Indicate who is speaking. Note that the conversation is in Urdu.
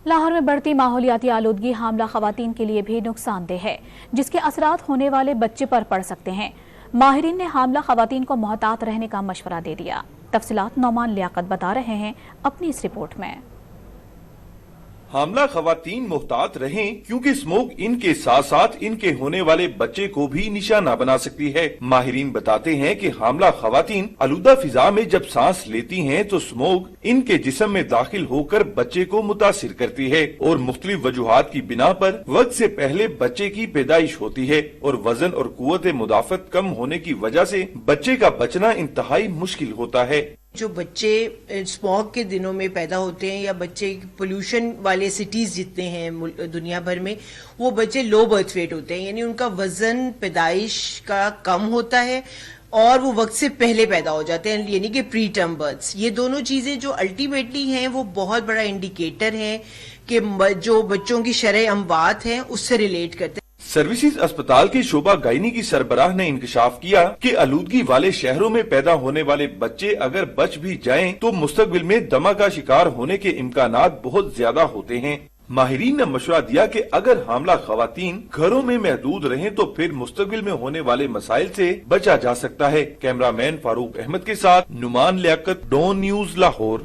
Speaker 1: لاہور میں بڑھتی ماحولیاتی آلودگی حاملہ خواتین کے لیے بھی نقصان دہ ہے، جس کے اثرات ہونے والے بچے پر پڑ سکتے ہیں۔ ماہرین نے حاملہ خواتین کو محتاط رہنے کا مشورہ دے دیا۔ تفصیلات نعمان لیاقت بتا رہے ہیں اپنی اس رپورٹ میں۔
Speaker 2: حاملہ خواتین محتاط رہیں کیونکہ اسموگ ان کے ساتھ ساتھ ان کے ہونے والے بچے کو بھی نشانہ بنا سکتی ہے۔ ماہرین بتاتے ہیں کہ حاملہ خواتین آلودہ فضا میں جب سانس لیتی ہیں تو اسموگ ان کے جسم میں داخل ہو کر بچے کو متاثر کرتی ہے اور مختلف وجوہات کی بنا پر وقت سے پہلے بچے کی پیدائش ہوتی ہے اور وزن اور قوت مدافعت کم ہونے کی وجہ سے بچے کا بچنا انتہائی مشکل ہوتا ہے۔
Speaker 3: جو بچے اسموگ کے دنوں میں پیدا ہوتے ہیں یا بچے پولوشن والے سٹیز جتنے ہیں دنیا بھر میں، وہ بچے لو برتھ ویٹ ہوتے ہیں، یعنی ان کا وزن پیدائش کا کم ہوتا ہے اور وہ وقت سے پہلے پیدا ہو جاتے ہیں، یعنی کہ پری ٹرم برتھس۔ یہ دونوں چیزیں جو الٹیمیٹلی ہیں وہ بہت بڑا انڈیکیٹر ہیں کہ جو بچوں کی شرح اموات ہیں اس سے ریلیٹ کرتے ہیں۔
Speaker 2: سروسز اسپتال کے شعبہ گائنی کی سربراہ نے انکشاف کیا کہ آلودگی والے شہروں میں پیدا ہونے والے بچے اگر بچ بھی جائیں تو مستقبل میں دمہ کا شکار ہونے کے امکانات بہت زیادہ ہوتے ہیں۔ ماہرین نے مشورہ دیا کہ اگر حاملہ خواتین گھروں میں محدود رہیں تو پھر مستقبل میں ہونے والے مسائل سے بچا جا سکتا ہے۔ کیمرہ مین فاروق احمد کے ساتھ نعمان لیاقت، ڈون نیوز، لاہور۔